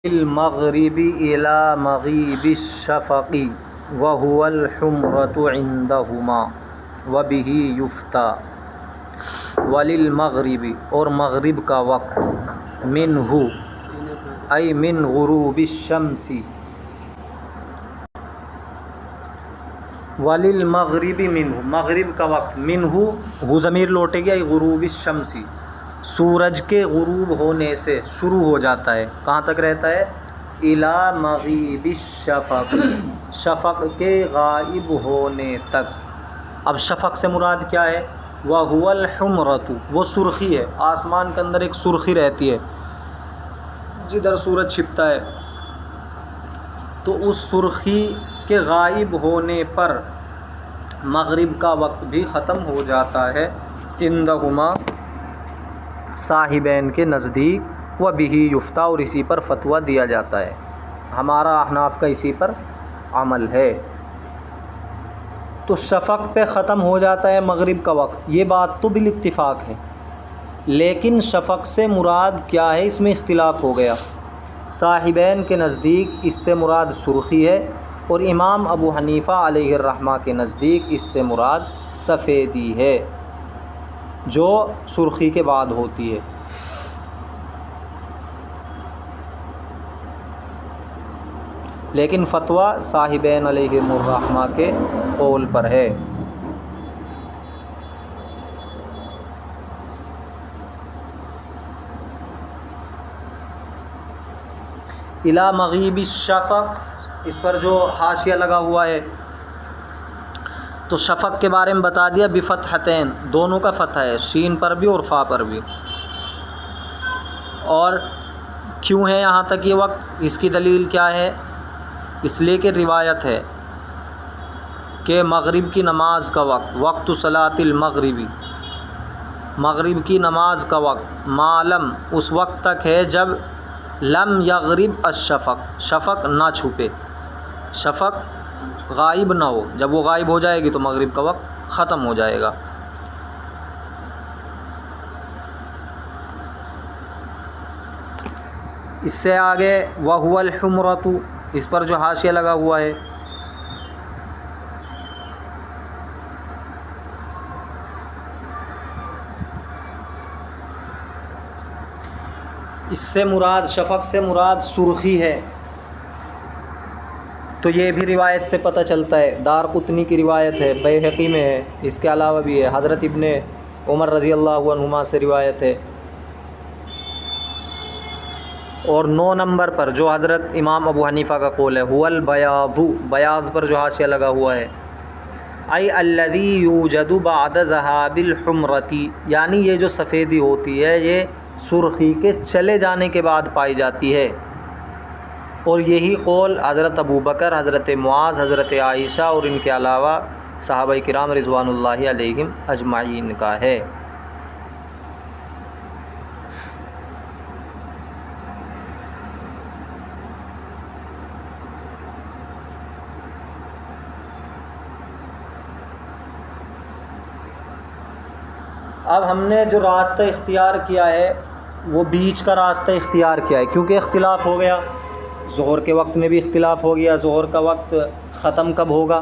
المغرب إلى مغيب الشفق وهو الحمرة عندهما وبه يفتى. وللمغرب اور مغرب کا وقت منہ ای من غروب الشمس وللمغرب منہ مغرب کا وقت منہ وہ ضمیر لوٹے گی ای غروب الشمس سورج کے غروب ہونے سے شروع ہو جاتا ہے. کہاں تک رہتا ہے؟ الی مغیب الشفق شفق کے غائب ہونے تک. اب شفق سے مراد کیا ہے؟ وَهُوَ الْحُمْرَةُ وہ سرخی ہے. آسمان کے اندر ایک سرخی رہتی ہے جدھر سورج چھپتا ہے، تو اس سرخی کے غائب ہونے پر مغرب کا وقت بھی ختم ہو جاتا ہے. عندہما صاحبین کے نزدیک وَبِهِ یُفْتَىٰ اور اسی پر فتویٰ دیا جاتا ہے. ہمارا احناف کا اسی پر عمل ہے. تو شفق پہ ختم ہو جاتا ہے مغرب کا وقت، یہ بات تو بالاتفاق ہے، لیکن شفق سے مراد کیا ہے اس میں اختلاف ہو گیا. صاحبین کے نزدیک اس سے مراد سرخی ہے، اور امام ابو حنیفہ علیہ الرحمہ کے نزدیک اس سے مراد سفیدی ہے جو سرخی کے بعد ہوتی ہے. لیکن فتویٰ صاحبین علیہ الرحمہ کے قول پر ہے. الی مغیب الشفق اس پر جو حاشیہ لگا ہوا ہے، تو شفق کے بارے میں بتا دیا بفتحتین، دونوں کا فتح ہے، شین پر بھی اور فا پر بھی. اور کیوں ہے یہاں تک یہ وقت؟ اس کی دلیل کیا ہے؟ اس لیے کہ روایت ہے کہ مغرب کی نماز کا وقت صلاۃ المغربی مغرب کی نماز کا وقت معلم اس وقت تک ہے جب لم یغرب الشفق شفق نہ چھپے، شفق غائب نہ ہو. جب وہ غائب ہو جائے گی تو مغرب کا وقت ختم ہو جائے گا. اس سے آگے وَهُوَ الْحُمْرَةُ اس پر جو حاشیہ لگا ہوا ہے، اس سے مراد شفق سے مراد سرخی ہے. تو یہ بھی روایت سے پتہ چلتا ہے، دارقطنی کی روایت ہے، بیہقی میں ہے، اس کے علاوہ بھی ہے، حضرت ابن عمر رضی اللہ عنہما سے روایت ہے. اور 9 نمبر پر جو حضرت امام ابو حنیفہ کا قول ہے هو البیاض، بیاض پر جو حاشیہ لگا ہوا ہے ای الذی یوجد بعد ذهاب الحمرۃ، یعنی یہ جو سفیدی ہوتی ہے یہ سرخی کے چلے جانے کے بعد پائی جاتی ہے. اور یہی قول حضرت ابو بکر، حضرت معاذ، حضرت عائشہ اور ان کے علاوہ صحابہ کرام رضوان اللہ علیہم اجمعین کا ہے. اب ہم نے جو راستہ اختیار کیا ہے وہ بیچ کا راستہ اختیار کیا ہے، کیونکہ اختلاف ہو گیا. ظہر کے وقت میں بھی اختلاف ہو گیا، ظہر کا وقت ختم کب ہوگا؟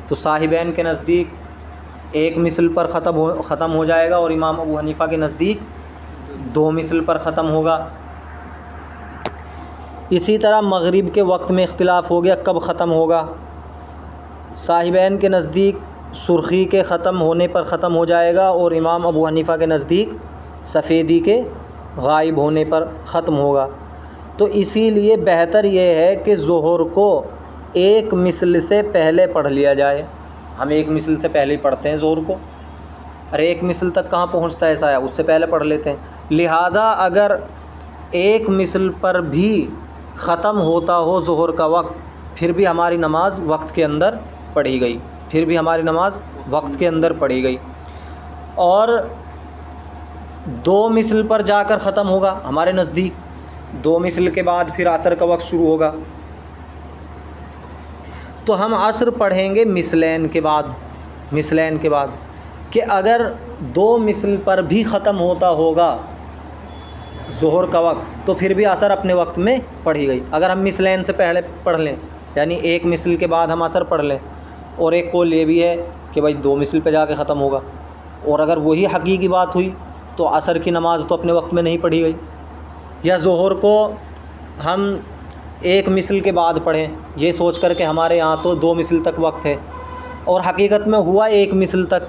تو صاحبین کے نزدیک 1 مثل پر ختم ہو جائے گا، اور امام ابو حنیفہ کے نزدیک 2 مثل پر ختم ہوگا. اسی طرح مغرب کے وقت میں اختلاف ہو گیا کب ختم ہوگا. صاحبین کے نزدیک سرخی کے ختم ہونے پر ختم ہو جائے گا، اور امام ابو حنیفہ کے نزدیک سفیدی کے غائب ہونے پر ختم ہوگا. تو اسی لیے بہتر یہ ہے کہ ظہر کو 1 مثل سے پہلے پڑھ لیا جائے. ہم 1 مثل سے پہلے ہی پڑھتے ہیں ظہر کو، اور 1 مثل تک کہاں پہنچتا ہے ایسا ہے، اس سے پہلے پڑھ لیتے ہیں. لہذا اگر 1 مثل پر بھی ختم ہوتا ہو ظہر کا وقت، پھر بھی ہماری نماز وقت کے اندر پڑھی گئی، پھر بھی ہماری نماز وقت کے اندر پڑھی گئی. اور 2 مثل پر جا کر ختم ہوگا ہمارے نزدیک، 2 مثل کے بعد پھر عصر کا وقت شروع ہوگا، تو ہم عصر پڑھیں گے مثلین کے بعد. کہ اگر 2 مثل پر بھی ختم ہوتا ہوگا ظہر کا وقت تو پھر بھی عصر اپنے وقت میں پڑھی گئی۔ اگر ہم مثلین سے پہلے پڑھ لیں، یعنی ایک مثل کے بعد ہم عصر پڑھ لیں، اور ایک قول یہ بھی ہے کہ بھائی 2 مثل پہ جا کے ختم ہوگا، اور اگر وہی حقیقی بات ہوئی تو عصر کی نماز تو اپنے وقت میں نہیں پڑھی گئی۔ یا ظہر کو ہم ایک مثل کے بعد پڑھیں یہ سوچ کر کہ ہمارے یہاں تو 2 مثل تک وقت ہے، اور حقیقت میں ہوا 1 مثل تک،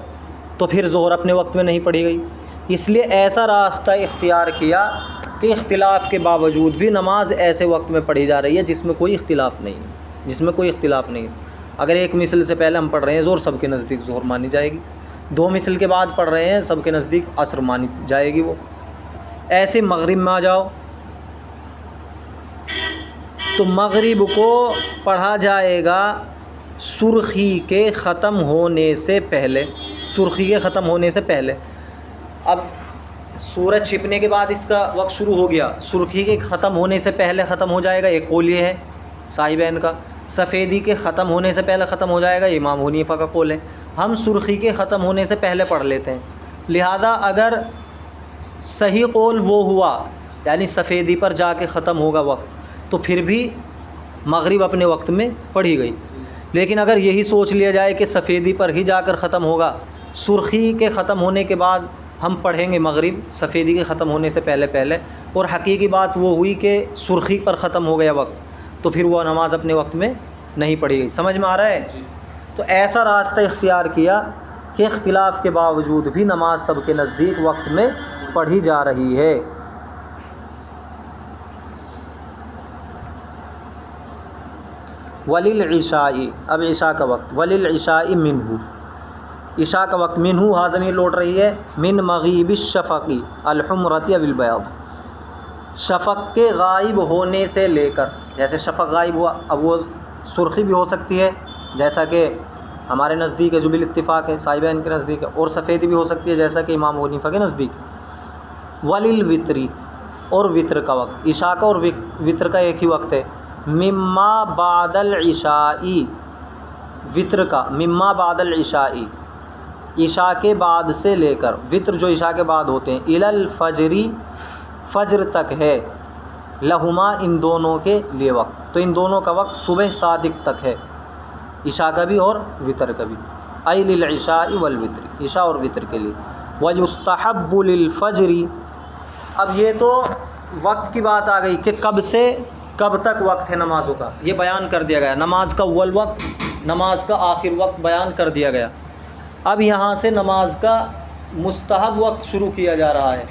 تو پھر ظہر اپنے وقت میں نہیں پڑھی گئی۔ اس لیے ایسا راستہ اختیار کیا کہ اختلاف کے باوجود بھی نماز ایسے وقت میں پڑھی جا رہی ہے جس میں کوئی اختلاف نہیں ہے، اگر 1 مثل سے پہلے ہم پڑھ رہے ہیں ظہر، سب کے نزدیک ظہر مانی جائے گی، 2 مثل کے بعد پڑھ رہے ہیں سب کے نزدیک عصر مانی جائے گی۔ وہ ایسے مغرب میں آ جاؤ تو مغرب کو پڑھا جائے گا سرخی کے ختم ہونے سے پہلے۔ اب سورج چھپنے کے بعد اس کا وقت شروع ہو گیا، سرخی کے ختم ہونے سے پہلے ختم ہو جائے گا، ایک قول یہ ہے صاحبین کا۔ سفیدی کے ختم ہونے سے پہلے ختم ہو جائے گا، امام ابو حنیفہ کا قول ہے۔ ہم سرخی کے ختم ہونے سے پہلے پڑھ لیتے ہیں، لہذا اگر صحیح قول وہ ہوا یعنی سفیدی پر جا کے ختم ہوگا وقت تو پھر بھی مغرب اپنے وقت میں پڑھی گئی۔ لیکن اگر یہی سوچ لیا جائے کہ سفیدی پر ہی جا کر ختم ہوگا، سرخی کے ختم ہونے کے بعد ہم پڑھیں گے مغرب سفیدی کے ختم ہونے سے پہلے، اور حقیقی بات وہ ہوئی کہ سرخی پر ختم ہو گیا وقت، تو پھر وہ نماز اپنے وقت میں نہیں پڑھی گئی۔ سمجھ میں آ رہا ہے؟ تو ایسا راستہ اختیار کیا کہ اختلاف کے باوجود بھی نماز سب کے نزدیک وقت میں پڑھی جا رہی ہے۔ وللعشاء، اب عشاء کا وقت، وللعشاء منہ، عشاء کا وقت منہ حاضمی لوٹ رہی ہے، من مغیب الشفق الحمرۃ بالبیاض، شفق کے غائب ہونے سے لے کر، جیسے شفق غائب ہوا اب وہ سرخی بھی ہو سکتی ہے جیسا کہ ہمارے نزدیک ہے جو بالاتفاق ہے، صاحبین کے نزدیک ہے، اور سفیدی بھی ہو سکتی ہے جیسا کہ امام ابو حنیفہ کے نزدیک۔ وللوتری، اور وطر کا وقت، عشاء کا اور وطر کا ایک ہی وقت ہے، مما بعد العشاء، وطر کا مما بعد العشاء، عشاء کے بعد سے لے کر، وطر جو عشاء کے بعد ہوتے ہیں، الی الفجر، فجر تک ہے، لہما ان دونوں کے لیے وقت، تو ان دونوں کا وقت صبح صادق تک ہے، عشاء کا بھی اور وطر کا بھی، ای للعشاء والوتر، عشاء اور وطر کے لیے۔ ویستحب للفجر، اب یہ تو وقت کی بات آ گئی کہ کب سے کب تک وقت ہے نمازوں کا، یہ بیان کر دیا گیا، نماز کا اول وقت، نماز کا آخر وقت بیان کر دیا گیا۔ اب یہاں سے نماز کا مستحب وقت شروع کیا جا رہا ہے۔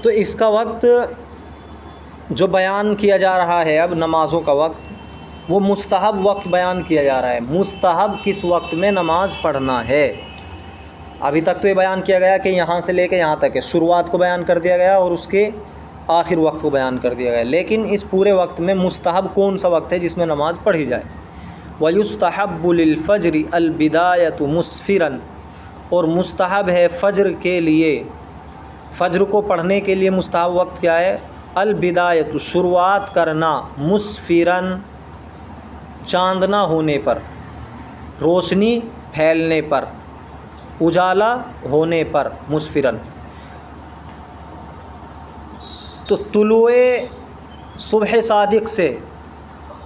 تو اس کا وقت جو بیان کیا جا رہا ہے اب نمازوں کا وقت، وہ مستحب وقت بیان کیا جا رہا ہے، مستحب کس وقت میں نماز پڑھنا ہے۔ ابھی تک تو یہ بیان کیا گیا کہ یہاں سے لے کے یہاں تک ہے، شروعات کو بیان کر دیا گیا اور اس کے آخر وقت کو بیان کر دیا گیا، لیکن اس پورے وقت میں مستحب کون سا وقت ہے جس میں نماز پڑھی جائے۔ وَيُسْتَحَبُّ لِلْفَجْرِ الْبِدَایَةُ مُسْفِرًا، اور مستحب ہے فجر کے لیے، فجر کو پڑھنے کے لیے مستحب وقت کیا ہے؟ البدایۃ، شروعات کرنا، مسفرن، چاندنا ہونے پر، روشنی پھیلنے پر، اجالا ہونے پر، مسفرن۔ تو طلوع صبح صادق سے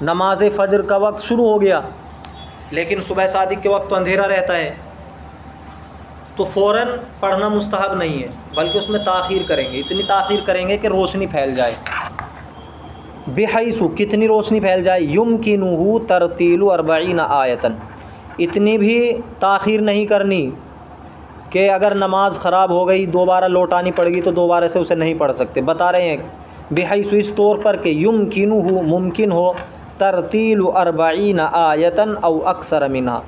نماز فجر کا وقت شروع ہو گیا، لیکن صبح صادق کے وقت تو اندھیرا رہتا ہے، تو فوراً پڑھنا مستحب نہیں ہے، بلکہ اس میں تاخیر کریں گے، اتنی تاخیر کریں گے کہ روشنی پھیل جائے۔ بحیث، کتنی روشنی پھیل جائے؟ یمکنہ ترتیل 40 آیتاً، اتنی بھی تاخیر نہیں کرنی کہ اگر نماز خراب ہو گئی دوبارہ لوٹانی پڑ گئی تو دوبارہ سے اسے نہیں پڑھ سکتے۔ بتا رہے ہیں بحیث اس طور پر کہ یمکنہ ممکن ہو، ترتیل 40 آیتاً او اکثر منہا،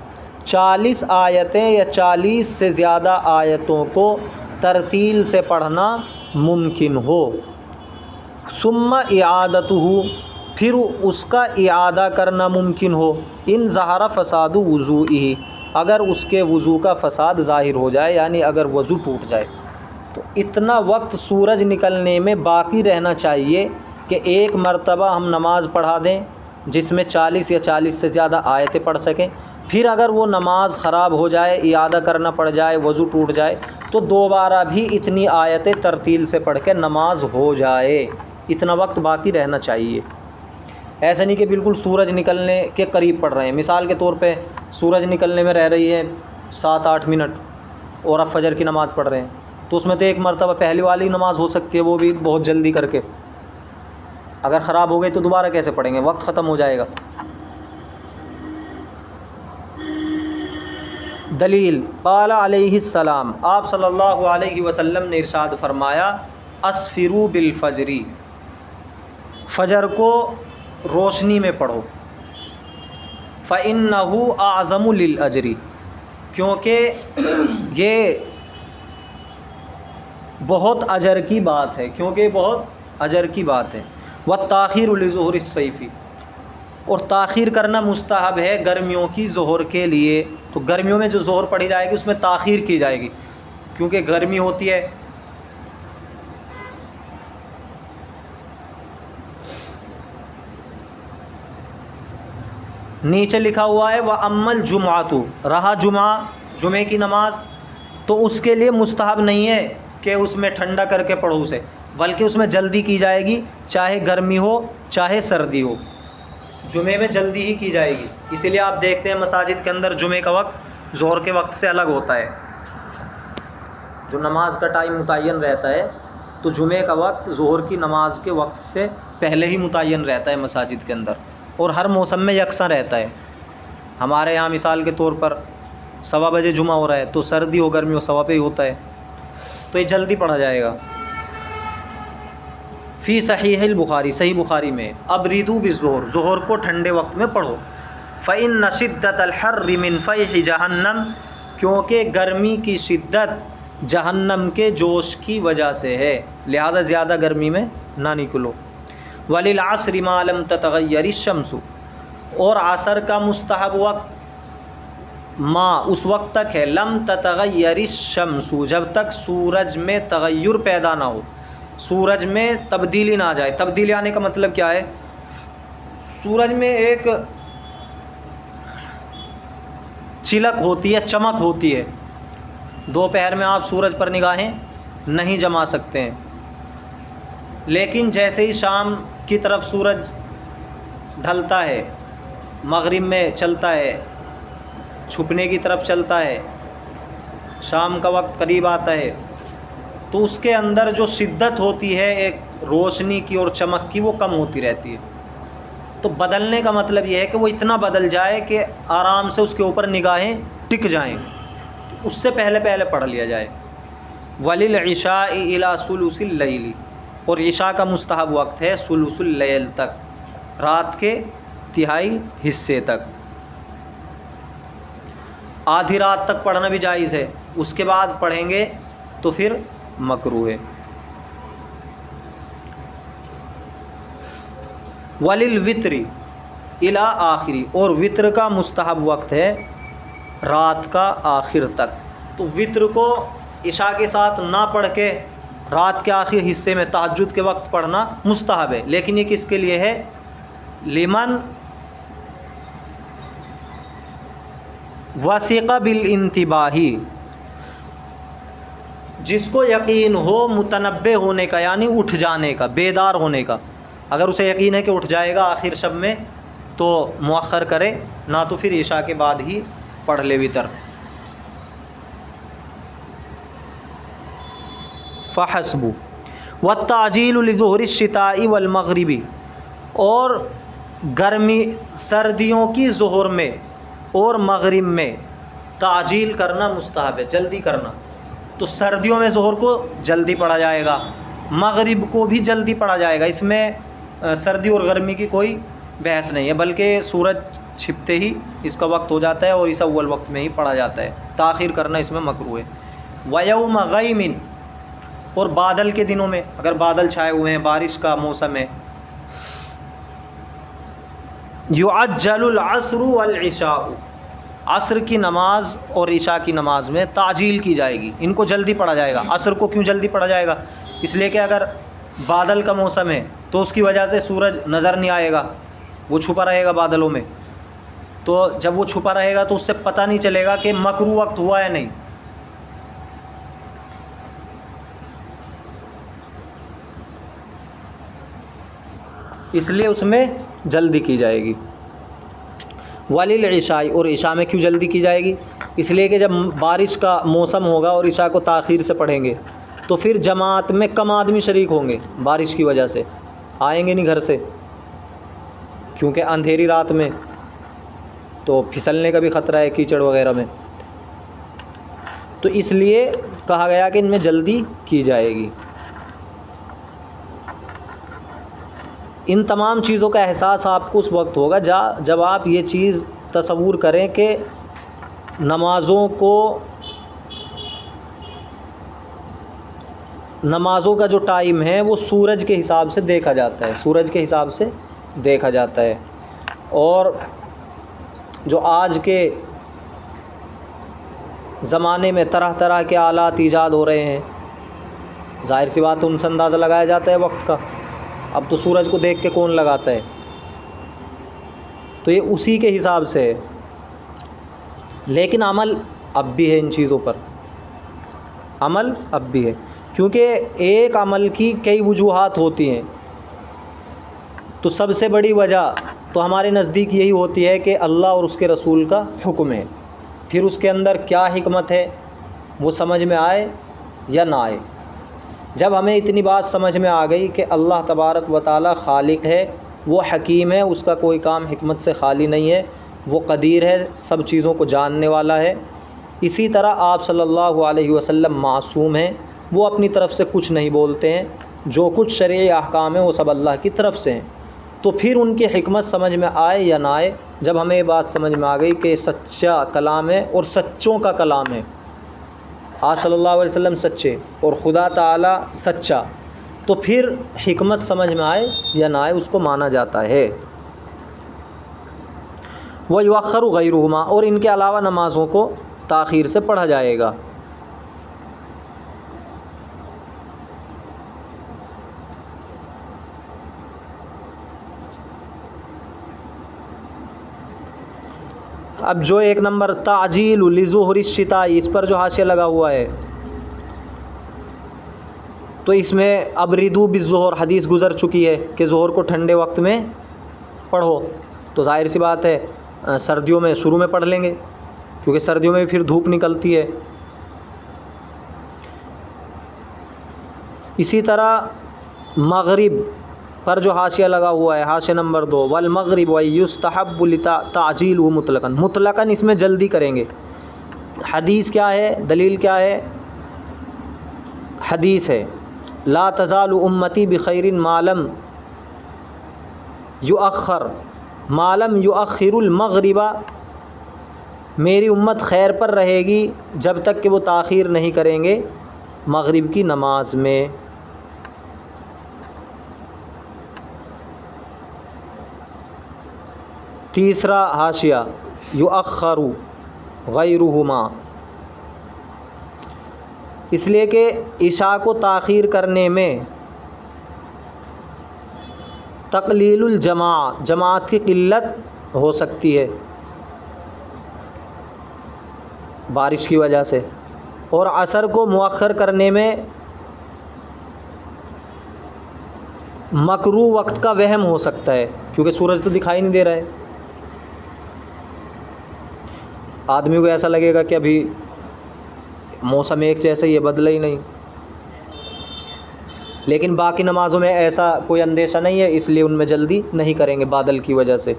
40 آیتیں یا 40 سے زیادہ آیتوں کو ترتیل سے پڑھنا ممکن ہو۔ ثم اعادتہ، پھر اس کا اعادہ کرنا ممکن ہو، ان ظہر فساد وضوئہ، اگر اس کے وضو کا فساد ظاہر ہو جائے، یعنی اگر وضو ٹوٹ جائے، تو اتنا وقت سورج نکلنے میں باقی رہنا چاہیے کہ ایک مرتبہ ہم نماز پڑھا دیں جس میں 40 یا 40 سے زیادہ آیتیں پڑھ سکیں، پھر اگر وہ نماز خراب ہو جائے، اعادہ کرنا پڑ جائے، وضو ٹوٹ جائے، تو دوبارہ بھی اتنی آیتیں ترتیل سے پڑھ کے نماز ہو جائے، اتنا وقت باقی رہنا چاہیے۔ ایسا نہیں کہ بالکل سورج نکلنے کے قریب پڑھ رہے ہیں۔ مثال کے طور پہ سورج نکلنے میں رہ رہی ہے 7-8 منٹ اور اب فجر کی نماز پڑھ رہے ہیں، تو اس میں تو ایک مرتبہ پہلی والی نماز ہو سکتی ہے، وہ بھی بہت جلدی کر کے۔ اگر خراب ہو گئی تو دوبارہ کیسے پڑھیں گے؟ وقت ختم ہو جائے گا۔ دلیل: قال علیہ السلام، آپ صلی اللہ علیہ وسلم نے ارشاد فرمایا، اسفروا بالفجر، فجر کو روشنی میں پڑھو، فإنہ اعظم للأجر، کیونکہ یہ بہت اجر کی بات ہے، والتاخیر لظہور الصیف، اور تاخیر کرنا مستحب ہے گرمیوں کی ظہر کے لیے۔ تو گرمیوں میں جو ظہر پڑھی جائے گی اس میں تاخیر کی جائے گی، کیونکہ گرمی ہوتی ہے۔ نیچے لکھا ہوا ہے وَأَمَّا الْجُمْعَةُ، رہا جمعے کی نماز، تو اس کے لیے مستحب نہیں ہے کہ اس میں ٹھنڈا کر کے پڑھو اسے، بلکہ اس میں جلدی کی جائے گی، چاہے گرمی ہو چاہے سردی ہو، جمعے میں جلدی ہی کی جائے گی۔ اسی لیے آپ دیکھتے ہیں مساجد کے اندر جمعے کا وقت ظہر کے وقت سے الگ ہوتا ہے، جو نماز کا ٹائم متعین رہتا ہے، تو جمعے کا وقت ظہر کی نماز کے وقت سے پہلے ہی متعین رہتا ہے مساجد کے اندر، اور ہر موسم میں یکساں رہتا ہے۔ ہمارے یہاں مثال کے طور پر 1:15 بجے جمعہ ہو رہا ہے، تو سردی ہو گرمی ہو 1:15 پہ ہی ہوتا ہے، تو یہ جلدی پڑھا جائے گا۔ فی صحیح البخاری، صحیح بخاری میں، ابردوا بالظہر، ظہر کو ٹھنڈے وقت میں پڑھو، فإن شدۃ الحر من فیح جہنم، کیونکہ گرمی کی شدت جہنم کے جوش کی وجہ سے ہے، لہذا زیادہ گرمی میں نہ نکلو۔ وللعصر ما لم تتغیر الشمس، اور عصر کا مستحب وقت ما اس وقت تک ہے، لم تتغیر الشمس، جب تک سورج میں تغیر پیدا نہ ہو، سورج میں تبدیلی نہ آ جائے۔ تبدیلی آنے کا مطلب کیا ہے؟ سورج میں ایک چلک ہوتی ہے، چمک ہوتی ہے، دوپہر میں آپ سورج پر نگاہیں نہیں جما سکتے ہیں، لیکن جیسے ہی شام کی طرف سورج ڈھلتا ہے، مغرب میں چلتا ہے، چھپنے کی طرف چلتا ہے، شام کا وقت قریب آتا ہے، تو اس کے اندر جو شدت ہوتی ہے ایک روشنی کی اور چمک کی، وہ کم ہوتی رہتی ہے۔ تو بدلنے کا مطلب یہ ہے کہ وہ اتنا بدل جائے کہ آرام سے اس کے اوپر نگاہیں ٹک جائیں، اس سے پہلے پڑھ لیا جائے۔ وَلِلْعِشَاءِ إِلَى ثُلُثِ اللَّيْلِ، اور عشاء کا مستحب وقت ہے ثلث اللیل تک، رات کے تہائی حصے تک۔ آدھی رات تک پڑھنا بھی جائز ہے، اس کے بعد پڑھیں گے تو پھر مکروہ ہے۔ وَلِلْوِتْرِ إِلَى آخِرِ، اور وطر کا مستحب وقت ہے رات کا آخر تک۔ تو وطر کو عشاء کے ساتھ نہ پڑھ کے رات کے آخر حصے میں تہجد کے وقت پڑھنا مستحب ہے، لیکن یہ کس کے لیے ہے؟ لمن وثق بالانتباہ، جس کو یقین ہو متنبہ ہونے کا، یعنی اٹھ جانے کا، بیدار ہونے کا۔ اگر اسے یقین ہے کہ اٹھ جائے گا آخر شب میں تو مؤخر کرے، نہ تو پھر عشاء کے بعد ہی پڑھ لے وطر۔ فحسب والتعجیل لظہر الشتاء والمغرب، اور گرمی سردیوں کی ظہر میں اور مغرب میں تعجیل کرنا مستحب ہے، جلدی کرنا۔ تو سردیوں میں ظہر کو جلدی پڑھا جائے گا، مغرب کو بھی جلدی پڑھا جائے گا، اس میں سردی اور گرمی کی کوئی بحث نہیں ہے، بلکہ سورج چھپتے ہی اس کا وقت ہو جاتا ہے اور اس اول وقت میں ہی پڑھا جاتا ہے، تاخیر کرنا اس میں مکروہ ہے۔ وَيَوْمَ غَيْمٍ، اور بادل کے دنوں میں، اگر بادل چھائے ہوئے ہیں، بارش کا موسم ہے، يُعَجَّلُ الْعَصْرُ وَالْعِشَاءُ، عصر کی نماز اور عشاء کی نماز میں تعجیل کی جائے گی، ان کو جلدی پڑھا جائے گا۔ عصر کو کیوں جلدی پڑھا جائے گا؟ اس لیے کہ اگر بادل کا موسم ہے تو اس کی وجہ سے سورج نظر نہیں آئے گا، وہ چھپا رہے گا بادلوں میں، تو جب وہ چھپا رہے گا تو اس سے پتہ نہیں چلے گا کہ مکروہ وقت ہوا یا نہیں. اس لیے اس میں جلدی کی جائے گی. وللعشاء، اور عشاء میں کیوں جلدی کی جائے گی؟ اس لیے کہ جب بارش کا موسم ہوگا اور عشاء کو تاخیر سے پڑھیں گے تو پھر جماعت میں کم آدمی شریک ہوں گے، بارش کی وجہ سے آئیں گے نہیں گھر سے، کیونکہ اندھیری رات میں تو پھسلنے کا بھی خطرہ ہے کیچڑ وغیرہ میں. تو اس لیے کہا گیا کہ ان میں جلدی کی جائے گی. ان تمام چیزوں کا احساس آپ کو اس وقت ہوگا جب آپ یہ چیز تصور کریں کہ نمازوں کا جو ٹائم ہے وہ سورج کے حساب سے دیکھا جاتا ہے، سورج کے حساب سے دیکھا جاتا ہے. اور جو آج کے زمانے میں طرح طرح کے آلات ایجاد ہو رہے ہیں، ظاہر سی بات ان سے اندازہ لگایا جاتا ہے وقت کا. اب تو سورج کو دیکھ کے کون لگاتا ہے؟ تو یہ اسی کے حساب سے ہے. لیکن عمل اب بھی ہے ان چیزوں پر، عمل اب بھی ہے، کیونکہ ایک عمل کی کئی وجوہات ہوتی ہیں. تو سب سے بڑی وجہ تو ہمارے نزدیک یہی ہوتی ہے کہ اللہ اور اس کے رسول کا حکم ہے. پھر اس کے اندر کیا حکمت ہے وہ سمجھ میں آئے یا نہ آئے. جب ہمیں اتنی بات سمجھ میں آ گئی کہ اللہ تبارک و تعالی خالق ہے، وہ حکیم ہے، اس کا کوئی کام حکمت سے خالی نہیں ہے، وہ قدیر ہے، سب چیزوں کو جاننے والا ہے. اسی طرح آپ صلی اللہ علیہ وسلم معصوم ہیں، وہ اپنی طرف سے کچھ نہیں بولتے ہیں، جو کچھ شرعی احکام ہیں وہ سب اللہ کی طرف سے ہیں. تو پھر ان کی حکمت سمجھ میں آئے یا نہ آئے، جب ہمیں یہ بات سمجھ میں آ گئی کہ سچا کلام ہے اور سچوں کا کلام ہے، آپ صلی اللہ علیہ وسلم سچے اور خدا تعالی سچا، تو پھر حکمت سمجھ میں آئے یا نہ آئے اس کو مانا جاتا ہے. وَيُؤَخَّرُ غَيْرُهُمَا، اور ان کے علاوہ نمازوں کو تاخیر سے پڑھا جائے گا. اب جو ایک نمبر تعجیل لظہور الشتاء، اس پر جو حاشیہ لگا ہوا ہے، تو اس میں ابردو بالظہر حدیث گزر چکی ہے کہ ظہر کو ٹھنڈے وقت میں پڑھو. تو ظاہر سی بات ہے سردیوں میں شروع میں پڑھ لیں گے، کیونکہ سردیوں میں پھر دھوپ نکلتی ہے. اسی طرح مغرب پر جو حاشیہ لگا ہوا ہے، حاشیہ نمبر 2، والمغرب ویستحب تعجیل مطلقاً، مطلقاً اس میں جلدی کریں گے. حدیث کیا ہے؟ دلیل کیا ہے؟ حدیث ہے لا تزال امتی بخیر ما لم یؤخر المغرب، میری امت خیر پر رہے گی جب تک کہ وہ تاخیر نہیں کریں گے مغرب کی نماز میں. تیسرا حاشیہ یؤخر غیرہما، اس لیے کہ عشاء کو تاخیر کرنے میں تقلیل جماعت کی قلت ہو سکتی ہے بارش کی وجہ سے، اور عصر کو مؤخر کرنے میں مکروہ وقت کا وہم ہو سکتا ہے، کیونکہ سورج تو دکھائی نہیں دے رہا ہے. آدمی کو ایسا لگے گا کہ ابھی موسم ایک جیسا ہی ہے، بدلا ہی نہیں. لیکن باقی نمازوں میں ایسا کوئی اندیشہ نہیں ہے، اس لیے ان میں جلدی نہیں کریں گے بادل کی وجہ سے.